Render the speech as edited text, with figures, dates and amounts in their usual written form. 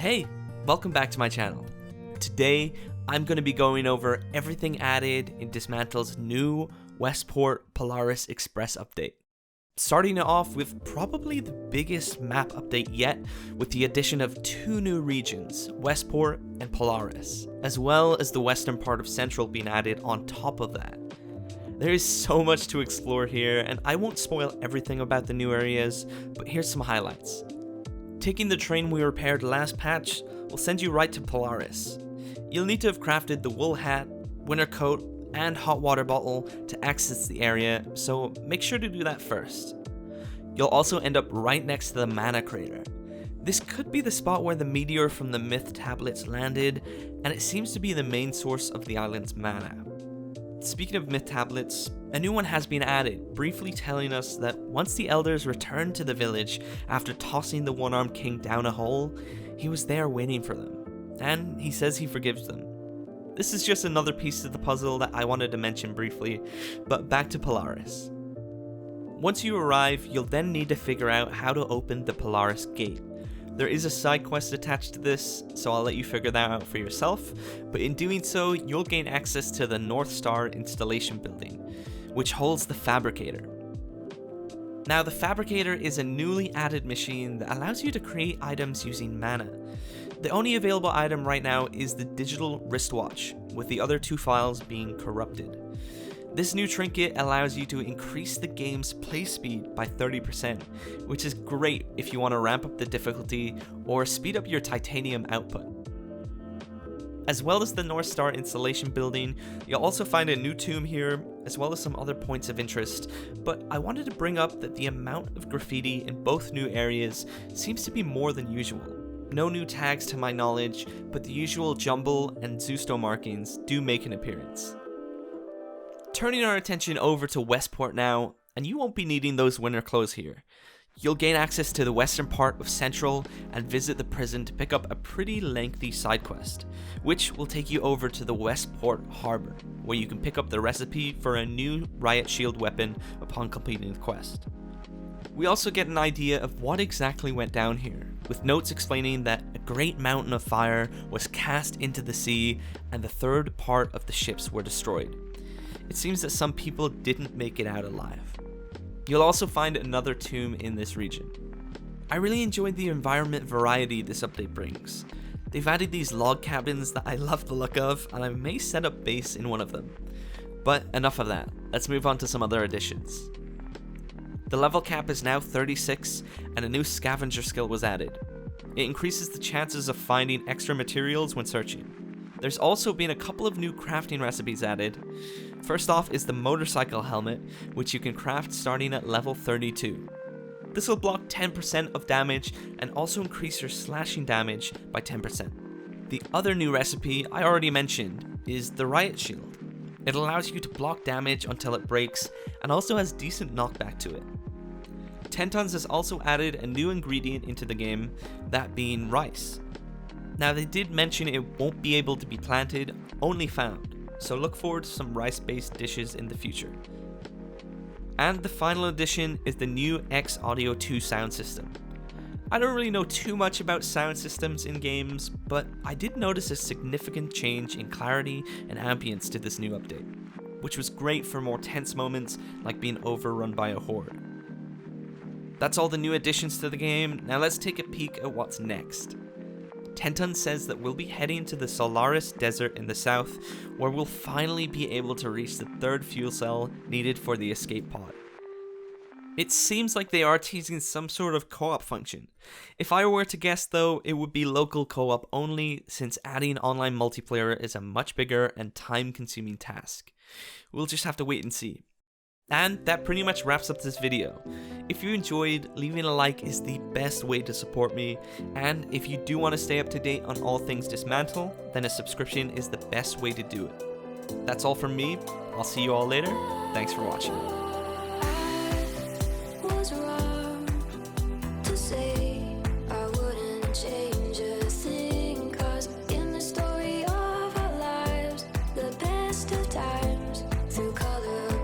Hey, welcome back to my channel. Today, I'm going to be going over everything added in Dysmantle's new Westport Polaris Express update. Starting it off with probably the biggest map update yet, with the addition of two new regions, Westport and Polaris, as well as the western part of Central being added on top of that. There is so much to explore here, and I won't spoil everything about the new areas, but here's some highlights. Taking the train we repaired last patch will send you right to Polaris. You'll need to have crafted the wool hat, winter coat, and hot water bottle to access the area, so make sure to do that first. You'll also end up right next to the mana crater. This could be the spot where the meteor from the myth tablets landed, and it seems to be the main source of the island's mana. Speaking of myth tablets, a new one has been added, briefly telling us that once the elders returned to the village after tossing the one-armed king down a hole, he was there waiting for them, and he says he forgives them. This is just another piece to the puzzle that I wanted to mention briefly, but back to Polaris. Once you arrive, you'll then need to figure out how to open the Polaris gate. There is a side quest attached to this, so I'll let you figure that out for yourself, but in doing so, you'll gain access to the North Star installation building, which holds the Fabricator. Now, the Fabricator is a newly added machine that allows you to create items using mana. The only available item right now is the digital wristwatch, with the other two files being corrupted. This new trinket allows you to increase the game's play speed by 30%, which is great if you want to ramp up the difficulty or speed up your titanium output. As well as the North Star installation building, you'll also find a new tomb here, as well as some other points of interest, but I wanted to bring up that the amount of graffiti in both new areas seems to be more than usual. No new tags to my knowledge, but the usual jumble and Zusto markings do make an appearance. Turning our attention over to Westport now, and you won't be needing those winter clothes here. You'll gain access to the western part of Central and visit the prison to pick up a pretty lengthy side quest, which will take you over to the Westport Harbor, where you can pick up the recipe for a new riot shield weapon upon completing the quest. We also get an idea of what exactly went down here, with notes explaining that a great mountain of fire was cast into the sea and the third part of the ships were destroyed. It seems that some people didn't make it out alive. You'll also find another tomb in this region. I really enjoyed the environment variety this update brings. They've added these log cabins that I love the look of, and I may set up base in one of them. But enough of that, let's move on to some other additions. The level cap is now 36, and a new scavenger skill was added. It increases the chances of finding extra materials when searching. There's also been a couple of new crafting recipes added. First off is the motorcycle helmet, which you can craft starting at level 32. This will block 10% of damage and also increase your slashing damage by 10%. The other new recipe I already mentioned is the riot shield. It allows you to block damage until it breaks and also has decent knockback to it. Tentons has also added a new ingredient into the game, that being rice. Now, they did mention it won't be able to be planted, only found, so look forward to some rice-based dishes in the future. And the final addition is the new X Audio 2 sound system. I don't really know too much about sound systems in games, but I did notice a significant change in clarity and ambience to this new update, which was great for more tense moments like being overrun by a horde. That's all the new additions to the game. Now let's take a peek at what's next. Tenton says that we'll be heading to the Solaris Desert in the south, where we'll finally be able to reach the third fuel cell needed for the escape pod. It seems like they are teasing some sort of co-op function. If I were to guess though, it would be local co-op only, since adding online multiplayer is a much bigger and time-consuming task. We'll just have to wait and see. And that pretty much wraps up this video. If you enjoyed, leaving a like is the best way to support me, and if you do want to stay up to date on all things Dysmantle, then a subscription is the best way to do it. That's all from me. I'll see you all later. Thanks for watching. Through color